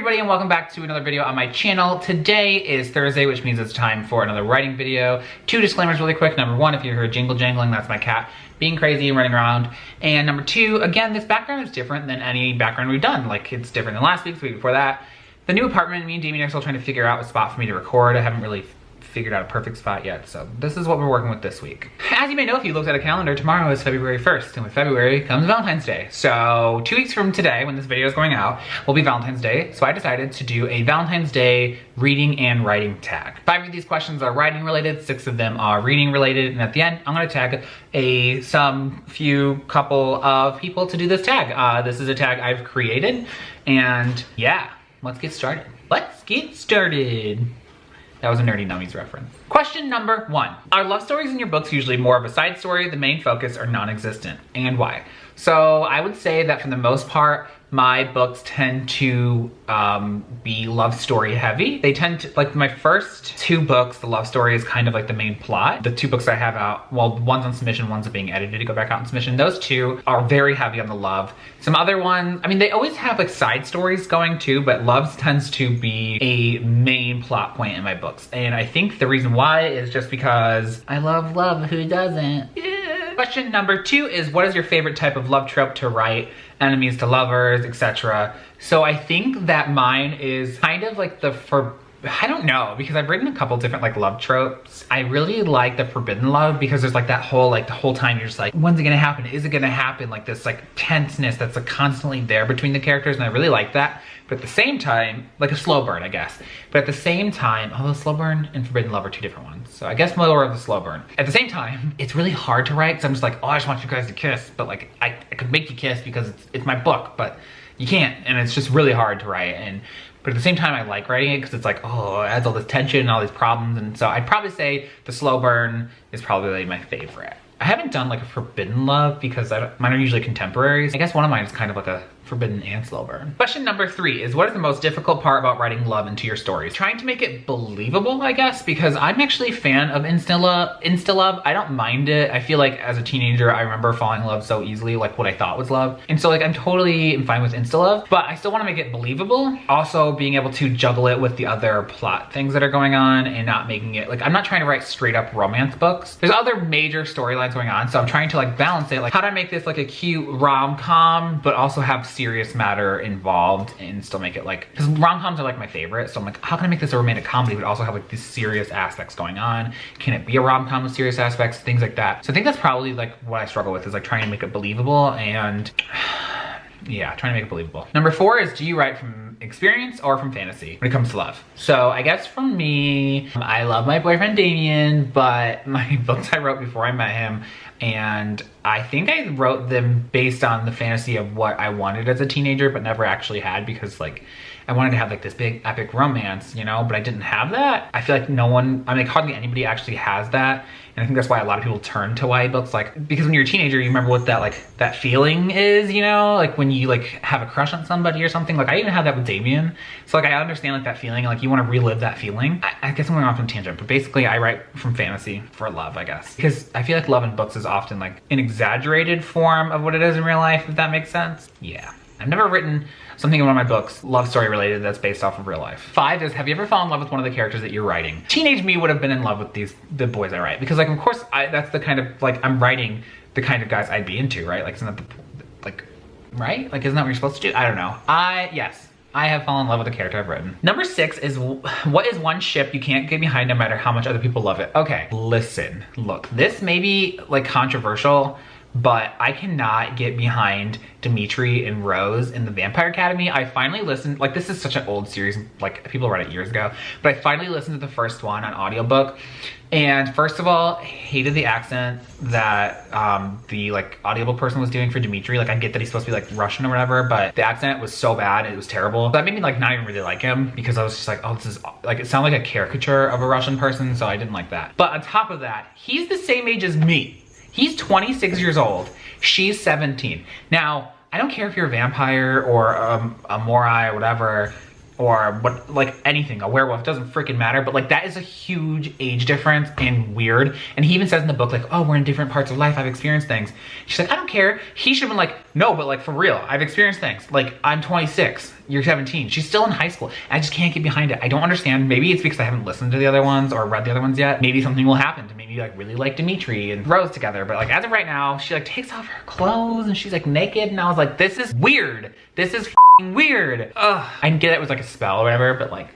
everybody, and welcome back to another video on my channel. Today is Thursday, which means it's time for another writing video. Two disclaimers really quick. Number one, if you heard jingle jangling, that's my cat being crazy and running around. And number two, again, this background is different than any background we've done. Like, it's different than last week, the week before that. The new apartment, me and Damien are still trying to figure out a spot for me to record. I haven't really figured out a perfect spot yet, so this is what we're working with this week. As you may know if you looked at a calendar, tomorrow is February 1st, and with February comes Valentine's Day. So 2 weeks from today, when this video is going out, will be Valentine's Day, so I decided to do a Valentine's Day reading and writing tag. 5 of these questions are writing related, 6 of them are reading related, and at the end, I'm gonna tag couple of people to do this tag. This is a tag I've created, and yeah, let's get started. Let's get started. That was a Nerdy Nummies reference. Question number 1. Are love stories in your books usually more of a side story, the main focus, or non-existent? And why? So I would say that for the most part, my books tend to be love story heavy. They tend to, like my first 2 books, the love story is kind of like the main plot. The 2 books I have out, well, one's on submission, one's being edited to go back out on submission. Those 2 are very heavy on the love. Some other ones, I mean, they always have like side stories going too, but love tends to be a main plot point in my books. And I think the reason why is just because I love love, who doesn't? Yeah. Question number 2 is, what is your favorite type of love trope to write? Enemies to lovers, etc. So I think that mine is kind of like I don't know, because I've written a couple different like love tropes. I really like the forbidden love because there's like that whole, like the whole time you're just like, when's it gonna happen? Is it gonna happen? Like this like tenseness that's like constantly there between the characters, and I really like that. But at the same time, like a slow burn, I guess. But at the same time, although slow burn and forbidden love are 2 different ones. So I guess more of the slow burn. At the same time, it's really hard to write because I'm just like, oh, I just want you guys to kiss. But like, I could make you kiss because it's my book, but you can't. And it's just really hard to write. But at the same time, I like writing it because it's like, oh, it adds all this tension and all these problems. And so I'd probably say the slow burn is probably my favorite. I haven't done like a forbidden love because mine are usually contemporaries. I guess one of mine is kind of like a forbidden and slow burn. Question number 3 is, what is the most difficult part about writing love into your stories? Trying to make it believable, I guess, because I'm actually a fan of insta love. I don't mind it. I feel like as a teenager, I remember falling in love so easily, like what I thought was love. And so like, I'm totally fine with insta love, but I still want to make it believable. Also being able to juggle it with the other plot things that are going on and not making it, like, I'm not trying to write straight up romance books. There's other major storylines going on, so I'm trying to like balance it. Like, how do I make this like a cute rom-com, but also have serious matter involved and still make it like, because rom-coms are like my favorite, so I'm like, how can I make this a romantic comedy but also have like these serious aspects going on? Can it be a rom-com with serious aspects, things like that? So I think that's probably like what I struggle with, is like trying to make it believable, and yeah, trying to make it believable. Number 4 is, do you write from experience or from fantasy when it comes to love? So I guess for me, I love my boyfriend Damien, but my books I wrote before I met him, and I think I wrote them based on the fantasy of what I wanted as a teenager but never actually had, because like I wanted to have like this big epic romance, you know, but I didn't have that. I feel like hardly anybody actually has that. And I think that's why a lot of people turn to YA books, like, because when you're a teenager, you remember what that feeling is, you know, like when you like have a crush on somebody or something. Like I even had that with Damien. So like I understand like that feeling, like you want to relive that feeling. I guess I'm going off on a tangent, but basically I write from fantasy for love, I guess. Because I feel like love in books is often like an exaggerated form of what it is in real life, if that makes sense. Yeah. I've never written something in one of my books, love story related, that's based off of real life. 5 is, have you ever fallen in love with one of the characters that you're writing? Teenage me would have been in love with the boys I write, because like, of course, that's the kind of, like, I'm writing the kind of guys I'd be into, right? Like, isn't that right? Like, isn't that what you're supposed to do? I don't know. Yes, I have fallen in love with the character I've written. Number 6 is, what is one ship you can't get behind no matter how much other people love it? Okay, listen, look, this may be like controversial, but I cannot get behind Dimitri and Rose in the Vampire Academy. I finally listened, like this is such an old series, like people read it years ago, but I finally listened to the first one on audiobook. And first of all, hated the accent that the like audiobook person was doing for Dimitri. Like I get that he's supposed to be like Russian or whatever, but the accent was so bad, it was terrible. That made me like not even really like him, because I was just like, oh, this is like, it sounded like a caricature of a Russian person, so I didn't like that. But on top of that, he's the same age as me. He's 26 years old, she's 17. Now, I don't care if you're a vampire or a Morai or whatever, or what, like anything, a werewolf, it doesn't freaking matter, but like that is a huge age difference and weird. And he even says in the book like, oh, we're in different parts of life, I've experienced things. She's like, I don't care. He should have been like, no, but like for real, I've experienced things. Like I'm 26, you're 17. She's still in high school. I just can't get behind it. I don't understand. Maybe it's because I haven't listened to the other ones or read the other ones yet. Maybe something will happen to maybe like really like Dimitri and Rose together. But like as of right now, she like takes off her clothes and she's like naked. And I was like, this is weird. This is weird. Ugh. I can get it was like a spell or whatever, but like,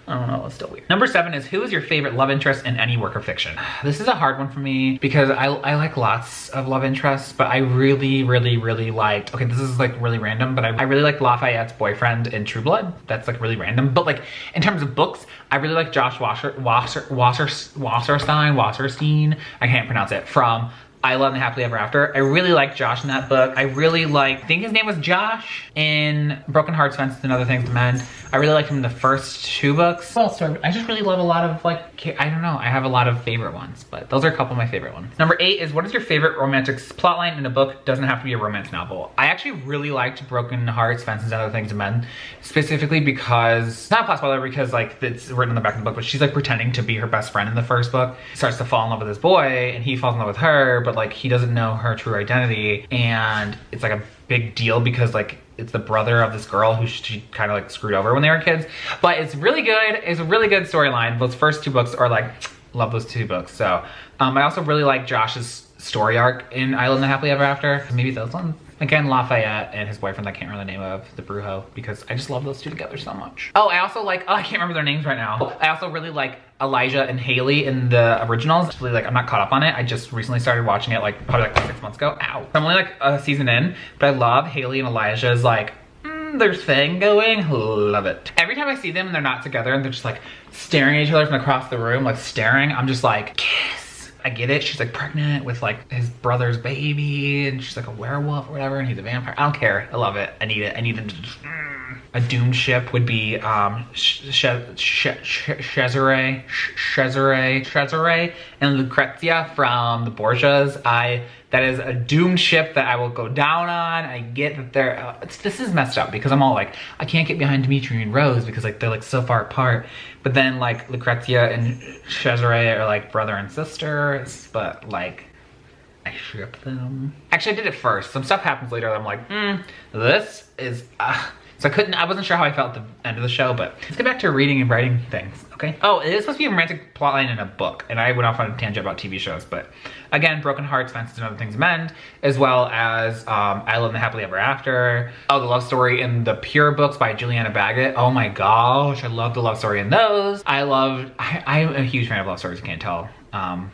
I don't know, it's still weird. Number 7 is, who is your favorite love interest in any work of fiction? This is a hard one for me because I like lots of love interests, but I really liked, okay, this is like really random, but I really liked Lafayette's boyfriend in True Blood. That's like really random, but like in terms of books, I really like Josh Wasserstein, I can't pronounce it, from I Love and Happily Ever After. I really like Josh in that book. I really like, I think his name was Josh in Broken Hearts, Fences, and Other Things to Mend. I really liked him in the first 2 books. Well, so I just really love a lot of like, I don't know, I have a lot of favorite ones, but those are a couple of my favorite ones. Number 8 is, what is your favorite romantic plotline in a book? Doesn't have to be a romance novel. I actually really liked Broken Hearts, Fences, and Other Things to Mend, specifically because, it's not a plot spoiler because like it's written in the back of the book, but she's like pretending to be her best friend in the first book. Starts to fall in love with this boy and he falls in love with her, but like he doesn't know her true identity, and it's like a big deal because like it's the brother of this girl who she kind of like screwed over when they were kids. But it's really good. It's a really good storyline. Those first 2 books are like, love those 2 books. So I also really like Josh's story arc in I Love and Happily Ever After. Maybe those ones. Again, Lafayette and his boyfriend I can't remember the name of, the Brujo, because I just love those 2 together so much. Oh, I also like, oh, I can't remember their names right now. I also really like Elijah and Haley in the originals. Actually, like, I'm not caught up on it. I just recently started watching it like probably like 6 months ago. Ow. I'm only like a season in, but I love Haley and Elijah's like, their thing going. Love it. Every time I see them and they're not together and they're just like staring at each other from across the room, like staring, I'm just like, kiss. I get it. She's like pregnant with like his brother's baby and she's like a werewolf or whatever and he's a vampire. I don't care. I love it. I need it. I need it to just, A doomed ship would be Cesare and Lucrezia from the Borgias. That is a doomed ship that I will go down on. I get that they're, this is messed up because I'm all like, I can't get behind Dimitri and Rose because like they're like so far apart. But then like Lucrezia and Cesare are like brother and sisters, but like I ship them. Actually, I did it first. Some stuff happens later that I'm like, this is, so I wasn't sure how I felt at the end of the show, but let's get back to reading and writing things, okay? Oh, it is supposed to be a romantic plotline in a book, and I went off on a tangent about TV shows, but again, Broken Hearts, Fences, and Other Things to Mend, as well as I Love and Happily Ever After. Oh, the love story in the Pure books by Juliana Baggett. Oh my gosh, I love the love story in those. I'm a huge fan of love stories, you can't tell.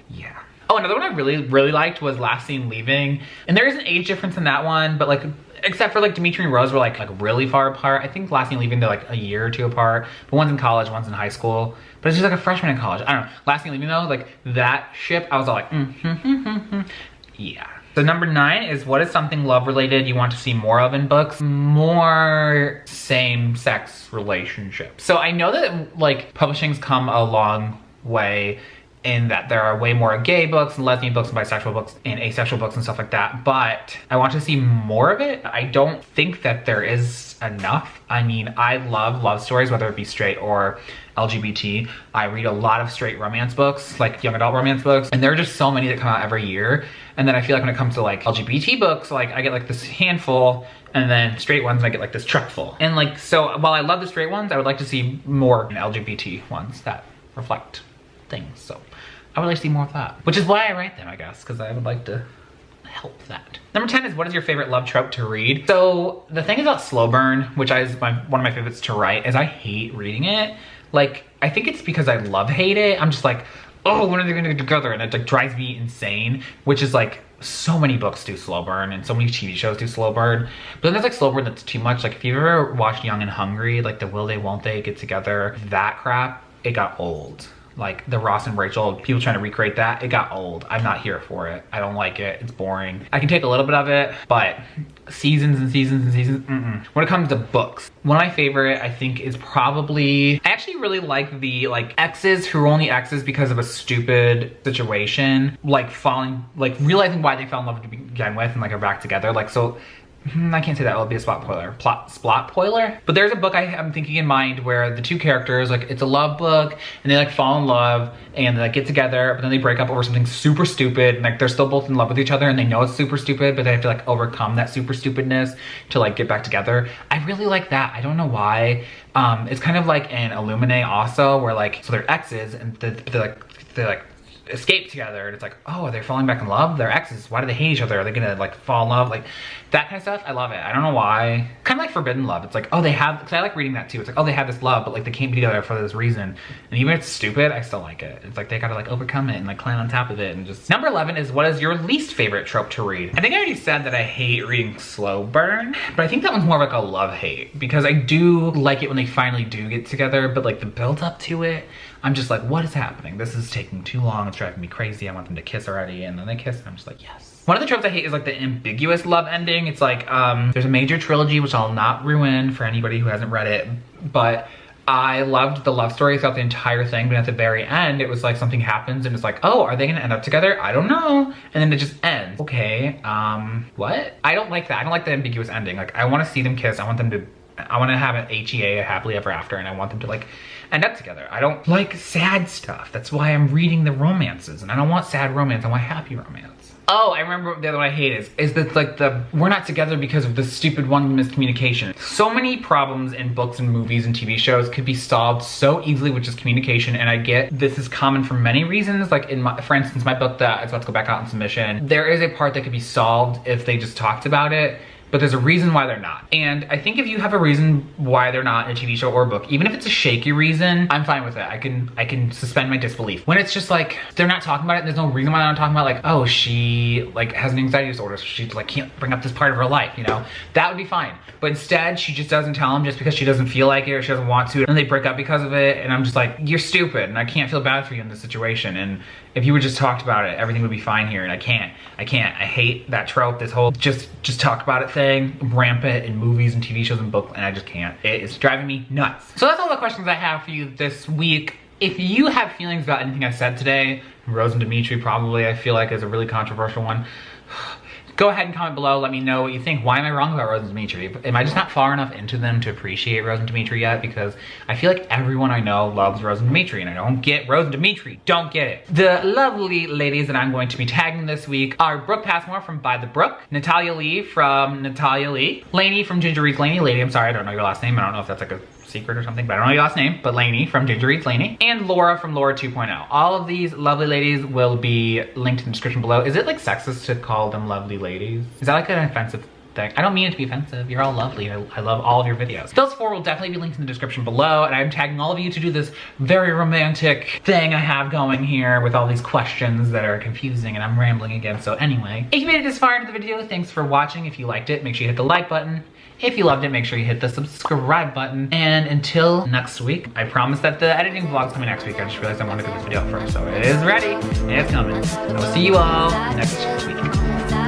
Yeah. Oh, another one I really liked was Last Seen Leaving. And there is an age difference in that one, but like, except for like Dimitri and Rose were like really far apart. I think Last Seen Leaving, they're like a year or 2 apart, but one's in college, one's in high school. But it's just like a freshman in college. I don't know. Last Seen Leaving though, like that ship, I was all like, yeah. So number 9 is, what is something love related you want to see more of in books? More same-sex relationships. So I know that like publishing's come a long way in that there are way more gay books and lesbian books and bisexual books and asexual books and stuff like that, but I want to see more of it. I don't think that there is enough. I mean, I love stories, whether it be straight or LGBT. I read a lot of straight romance books, like young adult romance books, and there are just so many that come out every year. And then I feel like when it comes to like LGBT books, like I get like this handful, and then straight ones I get like this truck full. And like, so while I love the straight ones, I would like to see more LGBT ones that reflect things. So I would like to see more of that, which is why I write them, I guess, because I would like to help that. Number 10 is, what is your favorite love trope to read? So the thing about slow burn, which is one of my favorites to write, is I hate reading it. Like, I think it's because I hate it. I'm just like, oh, when are they gonna get together? And it like drives me insane, which is like, so many books do slow burn and so many TV shows do slow burn. But then there's like slow burn that's too much. Like if you've ever watched Young and Hungry, like the will they, won't they get together, that crap, it got old. Like the Ross and Rachel, people trying to recreate that, it got old. I'm not here for it. I don't like it. It's boring. I can take a little bit of it, but seasons and seasons and seasons, When it comes to books, one of my favorite, I think, is probably, I actually really like the like exes who are only exes because of a stupid situation, like realizing why they fell in love to begin with and like are back together. Like, so I can't say that, it would be a splot spoiler. But there's a book I'm thinking in mind where the two characters, like it's a love book and they like fall in love and they like get together, but then they break up over something super stupid, and like they're still both in love with each other and they know it's super stupid, but they have to like overcome that super stupidness to like get back together. I really like that. I don't know why. It's kind of like in Illuminae also, where like, so they're exes and they like escape together, and it's like, oh, are they falling back in love? They're exes, why do they hate each other? Are they gonna like fall in love? Like that kind of stuff, I love it. I don't know why. Kind of like forbidden love. It's like, oh, they have, because I like reading that too. It's like, oh, they have this love, but like they can't be together for this reason. And even if it's stupid, I still like it. It's like they gotta like overcome it and like climb on top of it and just. Number 11 is, what is your least favorite trope to read? I think I already said that I hate reading slow burn, but I think that one's more like a love hate, because I do like it when they finally do get together, but like the build up to it, I'm just like, what is happening? This is taking too long, it's driving me crazy. I want them to kiss already, and then they kiss and I'm just like, yes. One of the tropes I hate is like the ambiguous love ending. It's like, there's a major trilogy, which I'll not ruin for anybody who hasn't read it, but I loved the love story throughout the entire thing, but at the very end, it was like something happens and it's like, oh, are they gonna end up together? I don't know. And then it just ends. Okay, what? I don't like that. I don't like the ambiguous ending. Like, I wanna see them kiss. I want to have an HEA, a happily ever after, and I want them to like end up together. I don't like sad stuff. That's why I'm reading the romances, and I don't want sad romance. I want happy romance. Oh, I remember the other one I hate is that like we're not together because of the stupid one miscommunication. So many problems in books and movies and TV shows could be solved so easily with just communication, and I get this is common for many reasons. Like for instance, my book that is about to go back out in submission, there is a part that could be solved if they just talked about it. But there's a reason why they're not. And I think if you have a reason why they're not in a TV show or a book, even if it's a shaky reason, I'm fine with it. I can suspend my disbelief. When it's just like, they're not talking about it, and there's no reason why they're not talking about it, like, oh, she like has an anxiety disorder, so she like can't bring up this part of her life, you know? That would be fine. But instead, she just doesn't tell him just because she doesn't feel like it or she doesn't want to, and they break up because of it, and I'm just like, you're stupid, and I can't feel bad for you in this situation. And if you would just talked about it, everything would be fine here, and I can't. I hate that trope, this whole just talk about it thing, rampant in movies and TV shows and books, and I just can't. It is driving me nuts. So that's all the questions I have for you this week. If you have feelings about anything I said today, Rose and Dimitri probably, I feel like, is a really controversial one. Go ahead and comment below, let me know what you think. Why am I wrong about Rose and Dimitri? Am I just not far enough into them to appreciate Rose and Dimitri yet? Because I feel like everyone I know loves Rose and Dimitri, and I don't get Rose and Dimitri. Don't get it. The lovely ladies that I'm going to be tagging this week are Brooke Passmore from By the Brook, Natalia Lee from Natalia Lee, Lainey from Ginger Reads Lainey. Lady, I'm sorry, I don't know your last name. I don't know if that's like a secret or something, but I don't know your last name, but Lainey from Ginger Reads Lainey, and Laura from Laura 2.0. All of these lovely ladies will be linked in the description below. Is it like sexist to call them lovely ladies? Is that like an offensive thing? I don't mean it to be offensive. You're all lovely. I love all of your videos. Those four will definitely be linked in the description below, and I'm tagging all of you to do this very romantic thing I have going here with all these questions that are confusing, and I'm rambling again. So anyway, if you made it this far into the video, thanks for watching. If you liked it, make sure you hit the like button. If you loved it, make sure you hit the subscribe button. And until next week, I promise that the editing vlog's coming next week. I just realized I wanted to get this video up first, so it is ready. It's coming. I will see you all next week.